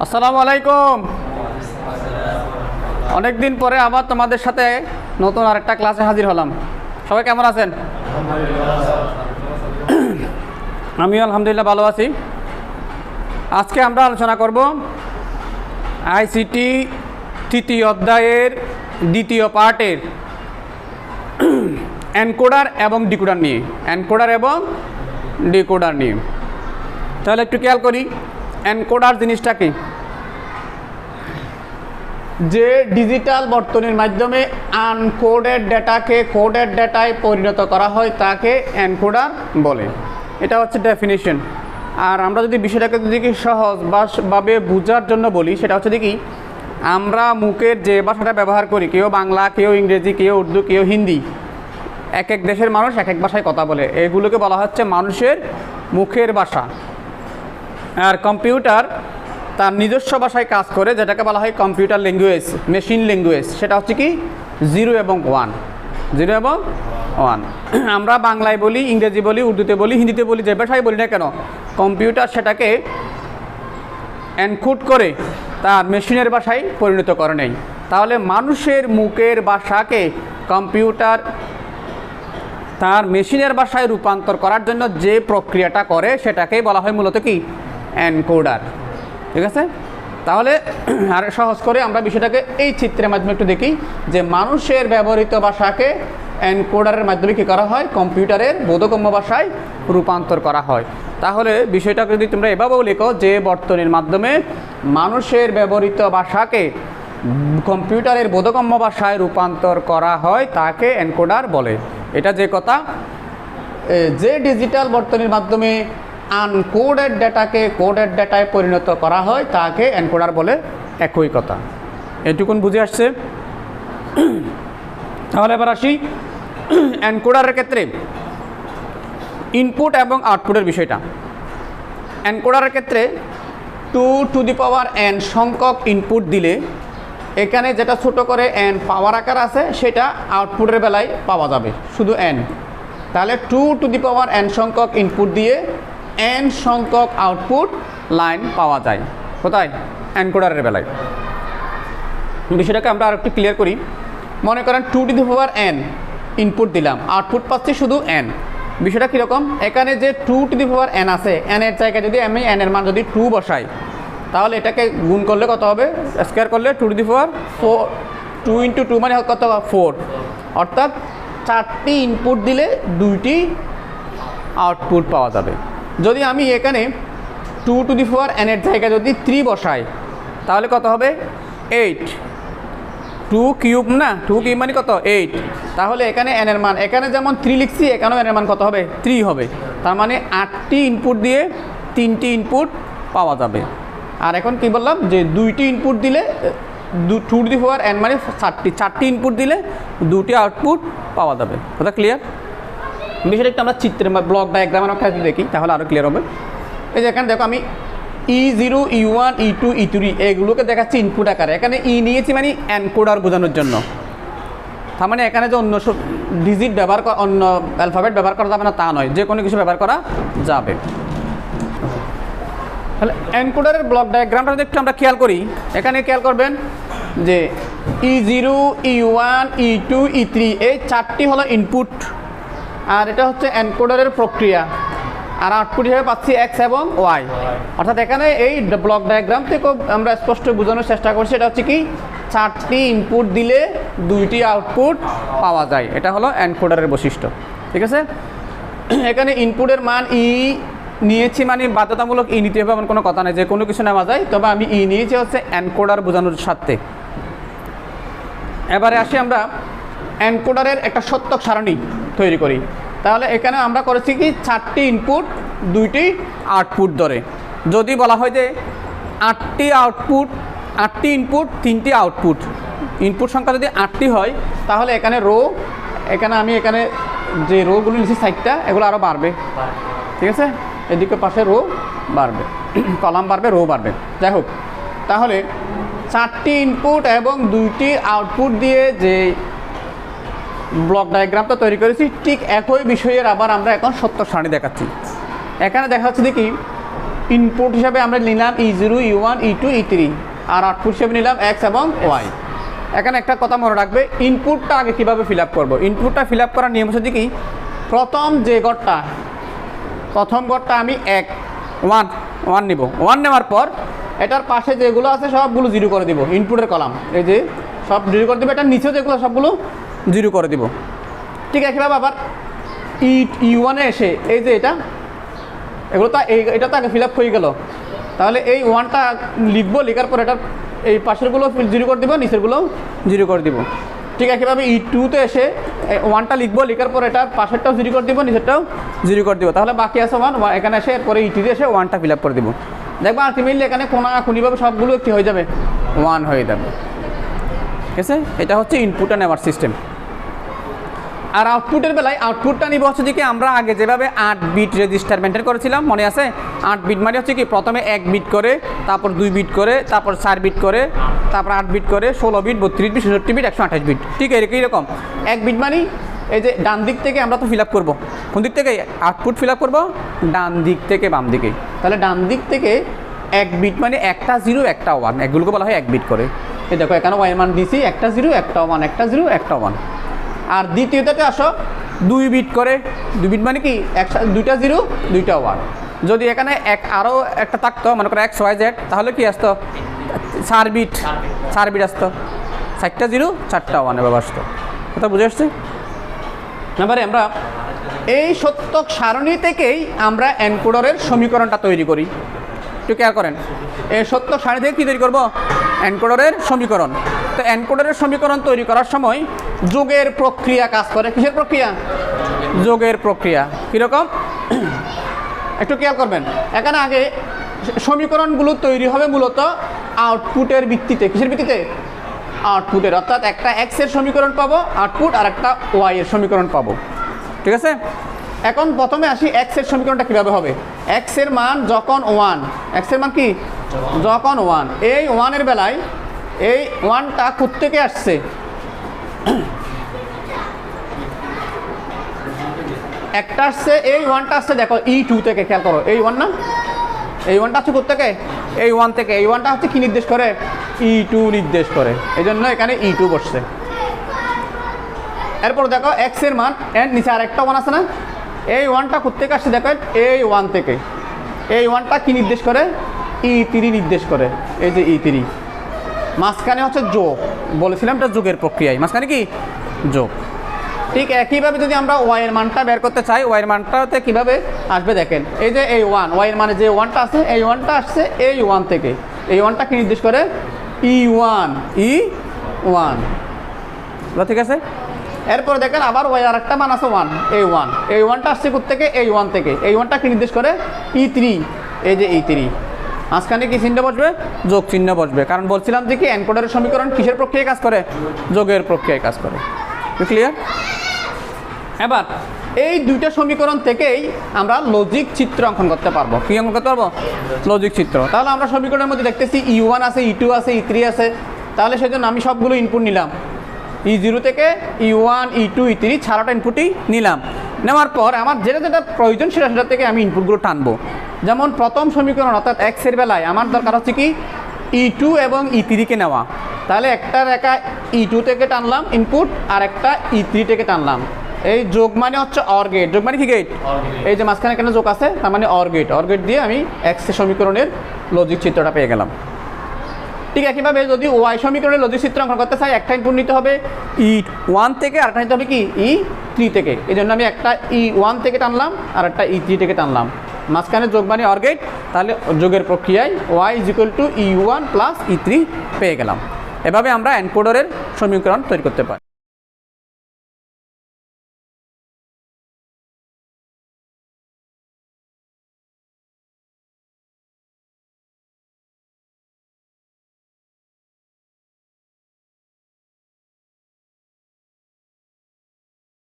আসসালামু আলাইকুম। অনেক দিন পরে আবার তোমাদের সাথে নতুন আরেকটা ক্লাসে হাজির হলাম। সবাই কেমন আছেন? আমিও আলহামদুলিল্লাহ ভালো আছি। আজকে আমরা আলোচনা করব আইসিটি তৃতীয় অধ্যায়ের দ্বিতীয় পার্টের এনকোডার এবং ডিকোডার নিয়ে। এনকোডার এবং ডিকোডার নিয়ে। তাহলে একটু খেয়াল করি, এনকোডার জিনিসটা কি? যে ডিজিটাল বর্তনীর মাধ্যমে আনকোডেড ডেটাকে কোডেড ডেটায় পরিণত করা হয় তাকে এনকোডার বলে। এটা হচ্ছে ডেফিনিশন। আর আমরা যদি বিষয়টাকে যদি সহজভাবে বোঝার জন্য বলি, সেটা হচ্ছে কি, আমরা মুখের যে ভাষাটা ব্যবহার করি, কেউ বাংলা, কেউ ইংরেজি, কেউ উর্দু, কেউ হিন্দি, এক এক দেশের মানুষ এক এক ভাষায় কথা বলে, এগুলোকে বলা হচ্ছে মানুষের মুখের ভাষা। আর কম্পিউটার তার নিজস্ব ভাষায় কাজ করে, যেটাকে বলা হয় কম্পিউটার ল্যাঙ্গুয়েজ, মেশিন ল্যাঙ্গুয়েজ। সেটা হচ্ছে কি 0 এবং 1, 0 এবং 1। আমরা বাংলায় বলি, ইংরেজি বলি, উর্দুতে বলি, হিন্দিতে বলি, যে ভাষায় বলি না কেন, কম্পিউটার সেটাকে এনকোড করে তার মেশিনের ভাষায় পরিণত করে নেয়। তাহলে মানুষের মুখের ভাষাকে কম্পিউটার তার মেশিনের ভাষায় রূপান্তর করার জন্য যে প্রক্রিয়াটা করে সেটাকেই বলা হয় মূলত কি এনকোডার। ঠিক আছে? তাহলে আর সহজ করে আমরা বিষয়টাকে এই চিত্রের মাধ্যমে একটু দেখি যে মানুষের ব্যবহৃত ভাষাকে এনকোডারের মাধ্যমে কী করা হয়, কম্পিউটারের বোধগম্য ভাষায় রূপান্তর করা হয়। তাহলে বিষয়টাকে যদি তোমরা এভাবেও লেখো যে বর্তনীর মাধ্যমে মানুষের ব্যবহৃত ভাষাকে কম্পিউটারের বোধগম্য ভাষায় রূপান্তর করা হয় তাকে এনকোডার বলে। এটা যে কথা, যে ডিজিটাল বর্তনীর মাধ্যমে আনকোডেড ডেটাকে কোডেড ডেটায় পরিণত করা হয় তাকে এনকোডার বলে, একই কথা। এটুকুন বুঝে আসছে? তাহলে এবার আসি এনকোডারের ক্ষেত্রে ইনপুট এবং আউটপুটের বিষয়টা। এনকোডারের ক্ষেত্রে 2n সংখ্যক ইনপুট দিলে এখানে যেটা ছোট করে n পাওয়ার আকার আছে সেটা আউটপুটের বেলায় পাওয়া যাবে শুধু n। তাহলে 2n সংখ্যক ইনপুট দিয়ে n সংখ্যক আউটপুট লাইন পাওয়া যায়। কোথায়? এনকোডারের বেলায়। বিষয়টাকে আমরা আরেকটু ক্লিয়ার করি। মনে করেন 2n ইনপুট দিলাম, আউটপুট পাচ্ছি শুধু n। বিষয়টা কীরকম? এখানে যে 2n আছে, n এর জায়গায় যদি আমি n এর মান যদি 2 বসাই, তাহলে এটাকে গুণ করলে কত হবে? স্কোয়ার করলে 2 × 2 মানে কত? 4। অর্থাৎ 4টি ইনপুট দিলে 2টি আউটপুট পাওয়া যাবে। যদি আমি এখানে 2n এর জায়গায় যদি 3 বসাই, তাহলে কত হবে? 8। 2 কিউব না, 2 কিউব মানে কত? 8। তাহলে এখানে n এর মান, এখানে যেমন 3 লিখছি, এখানেও n এর মান কত হবে? 3 হবে। তার মানে 8টি ইনপুট দিয়ে 3টি ইনপুট পাওয়া যাবে। আর এখন কি বললাম যে 2টি ইনপুট দিলে 2n মানে 4টি ইনপুট দিলে 2টি আউটপুট পাওয়া যাবে। কথা ক্লিয়ার? বিষয়টা একটু আমরা চিত্রে ব্লক ডায়াগ্রামের আকারে দেখি, তাহলে আরও ক্লিয়ার হবে। এই যে এখানে দেখো আমি E0, E1, E2, E3 এগুলোকে দেখাচ্ছি ইনপুট আকারে। এখানে নিয়েছি মানে এনকোডার বোঝানোর জন্য। তার মানে এখানে যে অন্য সব ডিজিট ব্যবহার করা, অন্য অ্যালফাবেট ব্যবহার করা যাবে না তা নয়, যে কোনো কিছু ব্যবহার করা যাবে। তাহলে এনকোডারের ব্লক ডায়াগ্রামটা যদি একটু আমরা খেয়াল করি, এখানে খেয়াল করবেন যে E0, E1, E2, E3 এই 4টি হলো ইনপুট, আর এটা হচ্ছে এনকোডারের প্রক্রিয়া। আর আউটপুট হিসেবে পাচ্ছি x এবং y। অর্থাৎ এখানে এই ব্লক ডায়াগ্রাম থেকে আমরা স্পষ্ট বোঝানোর চেষ্টা করছি, এটা হচ্ছে কি 4টি ইনপুট দিলে 2টি আউটপুট পাওয়া যায়। এটা হলো এনকোডারের বৈশিষ্ট্য। ঠিক আছে? এখানে ইনপুটের মান নিয়েছি মানে বাধ্যতামূলক নিতে হবে এমন কোনো কথা নেই, যে কোনো কিছু নেওয়া যায়, তবে আমি নিয়েছি হচ্ছে এনকোডার বোঝানোর স্বার্থে। এবারে আসি আমরা এনকোডারের একটা সত্যক সারণী তৈরি করি। তাহলে এখানে আমরা করেছি কি 4টি ইনপুট 2টি আউটপুট ধরে। যদি বলা হয় যে 8টি ইনপুট 3টি আউটপুট, ইনপুট সংখ্যা যদি 8টি হয়, তাহলে এখানে আমি এখানে যে রোগুলো নিচ্ছি 4টা, এগুলো আরও বাড়বে। ঠিক আছে? এদিকে পাশে রো বাড়বে, কলাম বাড়বে, রো বাড়বে। যাই হোক, তাহলে 4টি ইনপুট এবং 2টি আউটপুট দিয়ে যে ব্লক ডায়াগ্রামটা তৈরি করেছি, ঠিক একই বিষয়ের আবার আমরা এখন সত্য সারণী দেখাচ্ছি। এখানে দেখা যাচ্ছে দেখি ইনপুট হিসাবে আমরা নিলাম E0, E1, E2, E3, আর আউটপুট হিসাবে নিলাম X এবং Y। এখানে একটা কথা মনে রাখবে, ইনপুটটা আগে কীভাবে ফিল আপ করবো। ইনপুটটা ফিল আপ করার নিয়ম হচ্ছে কি, প্রথম ঘরটা আমি 1 নিব। 1 নেওয়ার পর এটার পাশে যেগুলো আছে সবগুলো 0 করে দিব, ইনপুটের কলাম এই যে সব 0 করে দেবো, এটার নিচেও যেগুলো সবগুলো 0 করে দিব। ঠিক আছে, কীভাবে আবার E1 এসে এই যে এগুলো তো এটা তো আগে ফিল আপ হয়ে গেল, তাহলে এই 1টা লিখবো, লেখার পর এটার এই পাশেরগুলো 0 করে দিব, নিচেরগুলোও 0 করে দিব। ঠিক আছে, কীভাবে E2তে এসে 1টা লিখবো, লেখার পর এটার পাশেরটাও 0 করে দিব, নিচেরটাও 0 করে দিব, তাহলে বাকি আছে 1। এখানে এসে এরপরে E2তে এসে 1টা ফিল আপ করে দিব। দেখবো আলটিমেটলি এখানে কোনাকুনিভাবে সবগুলো কী হয়ে যাবে, 1 হয়ে যাবে। ঠিক আছে, এটা হচ্ছে ইনপুটটা নেওয়ার সিস্টেম। আর আউটপুটের বেলায় আউটপুটটা নিব হচ্ছে কি, আমরা আগে যেভাবে 8 বিট রেজিস্টার মেনটেন করেছিলাম, মনে আছে? 8 বিট মানে হচ্ছে কি, প্রথমে 1 বিট করে, তারপর 2 বিট করে, তারপর 4 বিট করে, তারপর 8 বিট করে, 16 বিট, 32 বিট, 66 বিট, 128 বিট। ঠিক এইরকম 1 বিট মানে এই যে ডান দিক থেকে আমরা তো ফিল আপ করবো, কোন দিক থেকে? আউটপুট ফিল আপ করবো ডান দিক থেকে বাম দিকে। তাহলে ডান দিক থেকে 1 বিট মানে একটা 0 একটা 1, এগুলোকে বলা হয় 1 বিট করে। এই দেখো এখানে Y মান দিছি, একটা 0 একটা 1, একটা 0 একটা 1। আর দ্বিতীয়টাতে আসো 2 বিট করে, 2 বিট মানে কি, দুইটা 0 দুইটা 1। যদি এখানে আরও একটা থাকতো, মনে করো XYZ, তাহলে কি আসতো? 4 বিট আসতো, 4টা 0 4টা 1 এভাবে আসতো। কথা বুঝে আসছে? এবারে আমরা এই সত্যক সারণী থেকেই আমরা এনকোডারের সমীকরণটা তৈরি করি। একটু কেয়ার করেন, এই সত্যক সারণী থেকে কী তৈরি করবো? এনকোডারের সমীকরণ। তো এনকোডারের সমীকরণ তৈরি করার সময় যোগের প্রক্রিয়া কাজ করে। কিসের প্রক্রিয়া? যোগের প্রক্রিয়া। কীরকম একটু খেয়াল করবেন। এখানে আগে সমীকরণগুলো তৈরি হবে মূলত আউটপুটের ভিত্তিতে। কিসের ভিত্তিতে? আউটপুটের, অর্থাৎ একটা X এর সমীকরণ পাবো আউটপুট, আর একটা Y এর সমীকরণ পাবো। ঠিক আছে, এখন প্রথমে আসি X এর সমীকরণটা কীভাবে হবে। X এর মান যখন 1, X এর মান কি যখন 1, এই 1 এর বেলায় এই 1টা কোত্থেকে আসছে? একটা আসছে, এই 1টা আসছে দেখো E2 থেকে। খেয়াল করো, এই 1 না, এই 1টা আসছে কোত্থেকে? এই 1 থেকে। এই 1টা হচ্ছে কি নির্দেশ করে? E2 নির্দেশ করে, এই জন্য এখানে E2 বসছে। এরপর দেখো X এর মান, এর নিচে আরেকটা 1 আছে না, এই 1টা কোত্থেকে আসছে দেখো? এই 1 থেকে। এই 1টা কি নির্দেশ করে? E3 নির্দেশ করে, এই যে E3। মাঝখানে হচ্ছে যোগ, বলেছিলাম এটা যোগের প্রক্রিয়ায়, মাঝখানে কি যোগ। ঠিক একইভাবে যদি আমরা Y এর মানটা বের করতে চাই, Y এর মানটাতে কীভাবে আসবে দেখেন, এই যে এই 1, Y এর মানে যে 1টা আছে, এই 1টা আসছে এই 1 থেকে। এই 1টা কি নির্দেশ করে? E1। ঠিক আছে, এরপরে দেখেন আবার Y আর একটা মান আছে 1, এই 1, এই 1টা আসছে কোত্থেকে? এই 1 থেকে। এই 1টা কি নির্দেশ করে? E3, এই যে E3। মাঝখানে কি চিহ্ন বসবে? যোগ চিহ্ন বসবে, কারণ বলছিলাম যে কি এনকোডারের সমীকরণ কিসের প্রক্রিয়ায় কাজ করে? যোগের প্রক্রিয়ায় কাজ করে। ক্লিয়ার? এবার এই দুইটা সমীকরণ থেকেই আমরা লজিক চিত্র অঙ্কন করতে পারবো। কি অঙ্কন করতে পারবো? লজিক চিত্র। তাহলে আমরা সমীকরণের মধ্যে দেখতেছি E1 আছে, E2 আছে, E3 আছে। তাহলে সেজন্য আমি সবগুলো ইনপুট নিলাম, E0 থেকে E1, E2, E3 ছাড়াটা ইনপুটই নিলাম। নেওয়ার পর আমার যেটা যেটা প্রয়োজন সেটা থেকে আমি ইনপুটগুলো টানবো। যেমন প্রথম সমীকরণ অর্থাৎ X এর বেলায় আমার দরকার হচ্ছে কি E2 এবং E3কে নেওয়া। তাহলে একটা রেখা E2 থেকে টানলাম ইনপুট, আর একটা E3 থেকে টানলাম। এই যোগ মানে হচ্ছে অর গেট। যোগ মানে কি গেট? এই যে মাঝখানে এখানে যোগ আছে, তার মানে অর গেট। অর গেট দিয়ে আমি X এর সমীকরণের লজিক চিত্রটা পেয়ে গেলাম। ঠিক একইভাবে যদি Y সমীকরণের লজিক চিত্র অঙ্কন করতে চাই, একটা ইনপুট নিতে হবে E1 থেকে, আর একটা নিতে হবে কি E3 থেকে। এই জন্য আমি একটা E1 থেকে টানলাম আর একটা E3 থেকে টানলাম। মাঝখানে যোগ মানে অর গেট, তাহলে যোগের প্রক্রিয়ায় Y = E1 + E3 পেয়ে গেলাম। এভাবে আমরা এনকোডারের সমীকরণ তৈরি করতে পারি।